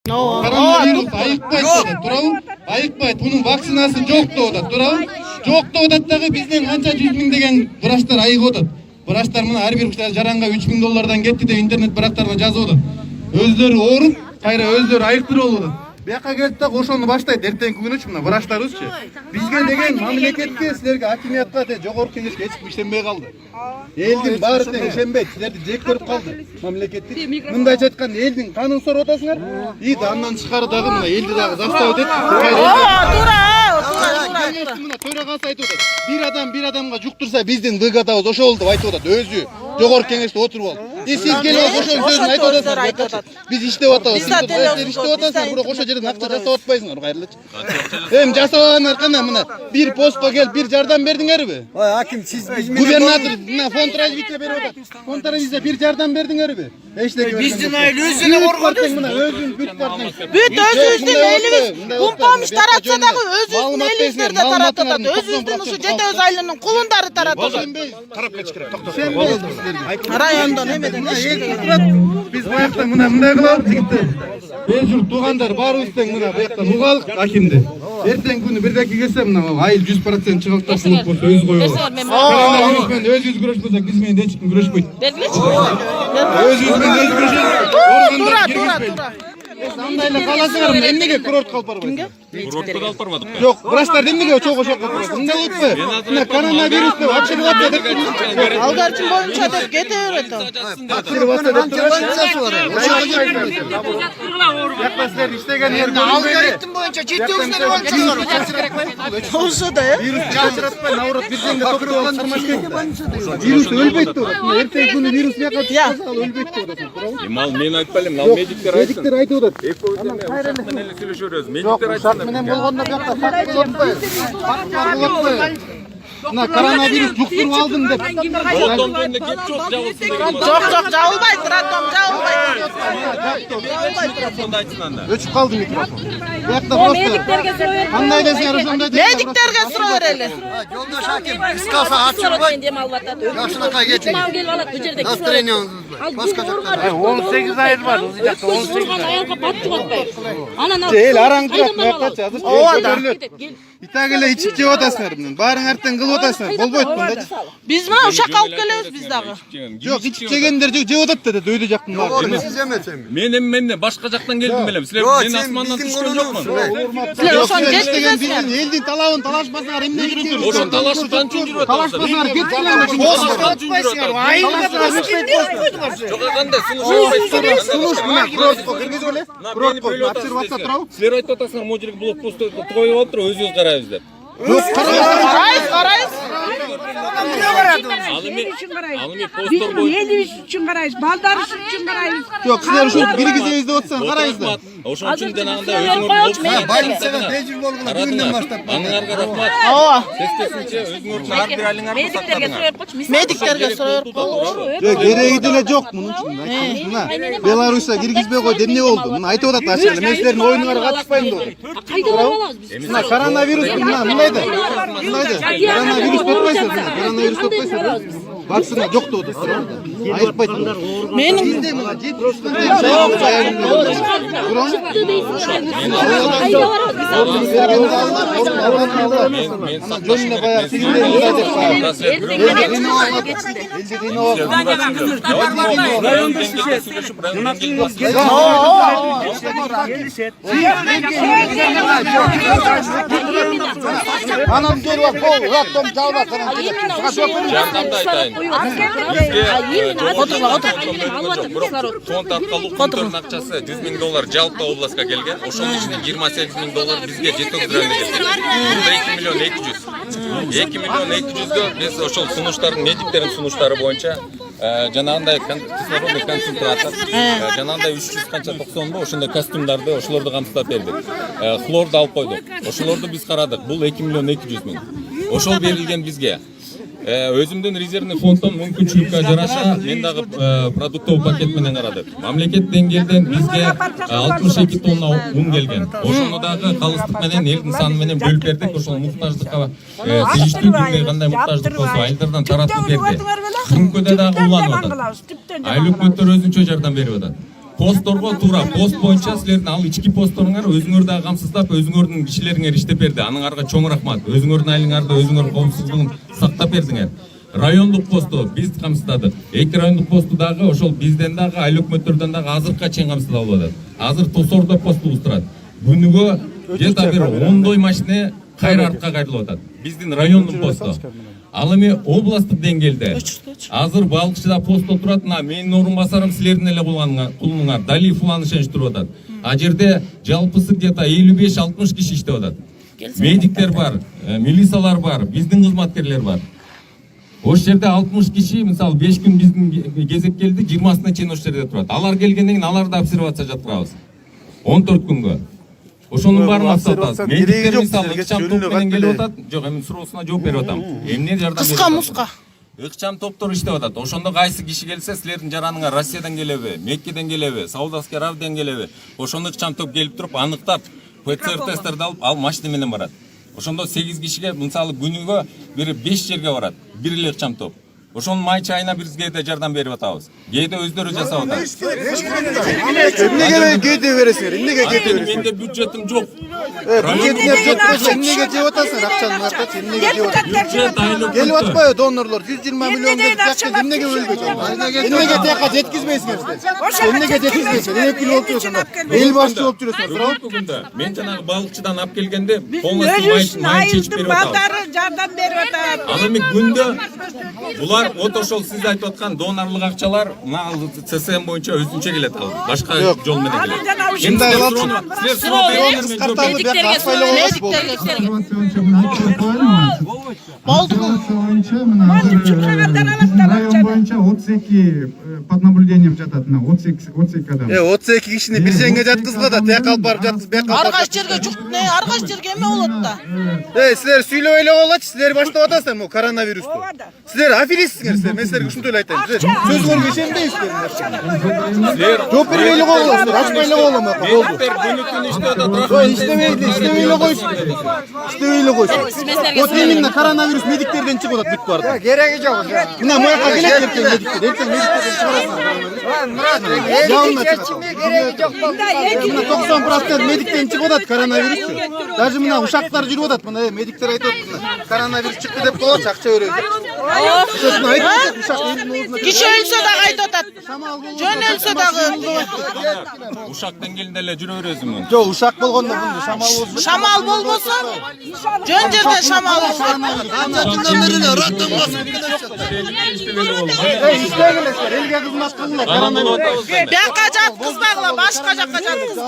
Koronavirus ayıkmaydı, duralım. Ayıkmaydı. Bunun vaksinası yok da oda, duralım. Yok da odatdagı bizden kança 100 ming degen vraçlar ayık odat. Vraçlar mına her bir jaranga 3 ming dollardan getdi de internet bıraktarına жазып odat. Özleri oğurup, kayra özleri ayıktır oldu. Buyaka geldi de ошону баштайт эртеңки күнүчү мына врачтарыбызчы. Бизге деген мамлекетке, силерге акимиятка де жогорку кеңешке эч ким ишенбей калды. Элдин баары тең ишенбейт, силерди жек көрүп калды. Мамлекетти мындайча айтканда элдин канын сорап атасыңар. И андан тышкары дагы мына элди дагы заставить этип. Мына төрагасы айтып атат. Бир адамга жуктурса биздин выгодабыз ошол болду деп айтып атат. Өзү жогорку кеңеште отуруп алып. Сиз келип ошол сөзүн айтып атасыңар. Биз иштеп атабыз. Сиз иштеп атасыңар, бирок ошол жерден акча жасап атпайсыңар, кайрылычы. Эми жасабаңар кана мына бир постко келип бир жардам бердиңерби? Ой, аким, сиз губернатор мына фонд развития берип атат. Фонд развития бир жардам бердиңерби? Эчтеке биздин айыл өзүнө коргоду. Мына өзүн бүт бардыңыз. Бүт өзүбүздүн элибиз умпамыш таратса дагы өзүбүздүн элибиздерде таратып атат. Өзүбүздүн ушу жете өз айылынын кулундары таратып атат. Карап кетиш керек. Райондон эмеден Биз буякта мындай кылабыз жигиттер. Эл журт туугандар баарыбыз тең мына буяктан угалык акимди. Эртең күнү бирдеке келсе мына айыл 100% чыгып та сулуп болсо өзү коёбуз. Коронавирус менен өзүбүз күрөшпөсөк биз менен эч ким күрөшпөйт. Өзүбүз менен өзү күрөшөбүз. Тура. Андай эле каласыңар эмнеге курортко алып барбайсыңар? Курортко алып барбадык. Жок, врачтар эмнеге чогуу ошол алып барбайсыңар? Мындай болуппу? Мына коронавирус деп очерк деп алгарчын боюнча деп кете берет ал. Якпасыздар иштеген жерде Алгоритм боюнча жетүүсүнө боюнча Болсо да, э? вирус жашыратпай, наоборот, бирден эле токтоп алып чыгмаш керек. Вирус өлбөйт деп атат. Эртең күнү вирус бияка чыкса ал өлбөйт деп атат. Мал мен айтпай элем, ал медиктер айтсын. Медиктер айтып атат. Менен эле сүйлөшөбүз. Жок, Медиктер шарт айтсын. менен болгондо бияка факт болотпойбу? Факт болотпойбу? Мына коронавирус жуктуруп алдым деп. Ротом жөнүндө кеп жок, жабылсын деген. Жок, жабылбайт, ротом жабылбайт. Сонда айтсын анда. Өчүп калды микрофон. Буякта просто кандай десеңер ошондой дейт. Медиктерге суроо берели. Жолдош аким, кыскасы ачылбай. Жакшынакай кетиң. Настроениеңиз башка жакка. 18 айыл бар, ул жакта 18 аялга бат жугатпай. Анан эл араңдырап буякачы азыр көтөрүлөт. Итак эле ичип жеп атасыңар менен. Баарыңар тең кылып атасыңар. Болбойт мындайчы. Биз мына ушакка алып келебиз биз дагы. Жок, ичип жегендер жеп атат да өйдө жактын баары. Сиз эмесеми? Мен башка жактан келдим белем. Силер мен асмандан түшкөн жокмун. Силер ошону жеткизесиңер. Биздин элдин талабын талашпасаңар эмне жүрөсүңөр? Ошон талашуудан үчүн жүрүп атабыз. Талашпасаңар кетсиңер. Жок кандай сунуш Сунуш мына курортко киргизип эле. Курортко ачырып атса турабы? Силер айтып атасыңар, могу жерге блокпост коюп отуруп өзүбүз карайбыз деп. Жок, Карайбыз. Ал эми посттор боюнча Элибиз үчүн карайбыз, балдарыбыз үчүн карайбыз. жок, силер ушул киргизебиз деп атсаң карайбыз да. Ошон үчүн жанагындай өзүңөр Больницага бежир болгондо күндөн баштап. Аңыңарга рахмат. Ооба. Сескесинче өзүңөр ар бир айылыңарды сактадыңар. Медиктерге суроо берип коелучу. Жок, кереги деле жок мунун үчүн. Мына Беларусьта киргизбей койду, эмне болду? Мына айтып атат ачык эле. Мен силердин оюнуңарга катышпайм деп атат. Мына коронавирус мындай да. Коронавирус топпайсыңар, коронавирус топпайсыңар. Вакцина жок деп атат. Айыкпайт. Менин жөнүнө баягы сигиндерин деп анан келип алып раттом жалбап жардамды айтайын. Фонд аркылуу контордун акчасы 100 миң доллар жалпы областка келген. Ошонун ичинен 28 миң доллар бизге жеткизилген келген. 2 миллион 200. 2 миллион 200гө биз ошол сунуштардын медиктердин сунуштары боюнча жанагындай кислородный концентратор, жанагындай 300 канча 90бу ошондой костюмдарды ошолорду камсыздап бердик. Хлорду алып койдук. Ошолорду биз карадык. Бул 2 миллион 200 миң. Ошол берилген бизге. Өзүмдүн резервный фонддон мүмкүнчүлүккө жараша мен дагы продуктовый пакет менен карадык. Мамлекет деңгээлден бизге 62 тонна un келген. Ошону дагы калыстык менен элдин саны менен бөлүп бердик. Ошол муктаждыкка тийиштүү кимге кандай муктаждык болсо айылдардан таратып берди. Күнкөдө дагы уланып атат. Айыл өкмөттөр өзүнчө жардам берип атат. постторго туура пост боюнча силердин ал ички постторуңар өзүңөр дагы камсыздап өзүңөрдүн кишилериңер иштеп берди. Аныңарга чоң рахмат. Өзүңөрдүн айлыңарда өзүңөр коопсуздугун сактап бердиңер. Райондук посту биз камсыздадык. 2 райондук посту дагы ошол бизден дагы айыл өкмөттөрдөн дагы азыркыга чейин камсыздалып атат. Азыр Тосордо постубуз турат. Күнүгө где-то бир 10 машина кайра артка кайрылып атат. Биздин райондук посту. Ал эми областтык деңгээлде азыр Балыкчыда постто турат. Менин орун басарым силердин эле кулуңар Далиев улан ишенчтирип атат. А жерде жалпысы где-то 55-60 киши иштеп атат. Медиктер бар, милициялар бар, биздин кызматкерлер бар. Ош жерде 60 киши, мисалы 5 күн биздин кезек келди, 20-сына чейин ош жерде турат. Алар келгенден кийин аларды обсервация жаткырабыз. 14 күнгө. Ошонун баарын аксатабыз. Медиктер мисалы ыкчам топ менен келип атат. Жок, эми суроосуна жооп берип атам. Эмне жардам берип атат? Муска. Ыкчам топтор иштеп атат. Ошондо кайсы киши келсе, силердин жараныңар Россиядан келеби, Меккеден келеби, Саудовский Аравиядан келеби? Ошондо ыкчам топ келип туруп аныктап, ПЦР тесттерди алып, ал машина менен барат. Ошондо 8 кишиге мисалы күнүгө бир 5 жерге барат. Бир эле ыкчам топ. Ошонун май чайына бизге да жардам берип атабыз. Кээде өздөрү жасап атат. Эмнеге кете бересиңер? Эмнеге кете бересиңер? Менде бюджетим жок. Бюджетиңер жок болсо эмнеге жеп атасыңар акчаны аркачы? Эмнеге жеп атасыңар? Бюджет айыл Келип атпайбы донорлор 120 миллион деп акча эмнеге бөлбөйт? Эмнеге тияка жеткизбейсиңер силер? Эмнеге жеткизбейсиңер? Эмне күн болуп жүрөсүңөр? Эл башчы болуп жүрөсүңөр. Бүгүндө мен жанагы Балыкчыдан алып келгенде полностью май чечип берип атабыз. балдары жардам берип атат. Ал эми күндө булар вот ошол сиз айтып аткан донорлук акчалар мына ЦСМ боюнча өзүнчө келет ал. Башка жол менен келет. Мындай кылып Силер суроо бериңер, мен жооп берем. Медиктерге суроо, Район боюнча 32 под наблюдением жатат. 32 адам. 32 кишини бир жерге жаткызгыла да тияка алып барып жаткызбай ар кайсы жерге жук, ар кайсы жерге эме болот да. Силер сүйлөп эле болочу, силер баштап атасыздар могу коронавирусту. Силер аферистсиңер силер, мен силерге ушинтип эле айтайын. Сөз көрүп ишенбейсиздер. Жооп бербей эле коелуңар, ачпай эле коелуң болду. Медиктер күнү-түн иштеп атат. İstebey эле койсун. İstebey эле койсун. Вот именно коронавирус медиктерден чыгып атат бүт барды. Кереги жок. Мына мояка келет эртең медиктер, эртең медиктерден чыгарасыңар. Мурат, кереги жок. Мына 90% медиктен чыгып атат коронавирус. Даже мына ушактар жүрүп атат. Мына медиктер айтып атат. Коронавирус чыкты деп болчу, акча беребиз. Ошону айтып атат, ушак элдин оозуна. Киши өлсө дагы айтып атат. Жөн өлсө дагы. Ушак деңгээлинде эле жүрө бересизби? Жок, ушак болгондо мындай шамал болсун. Шамал болбосо жөн жерден шамал болсун. İşte elge kızmaz kızlar. Бияка жаткызбагыла, башка жакка жаткыз.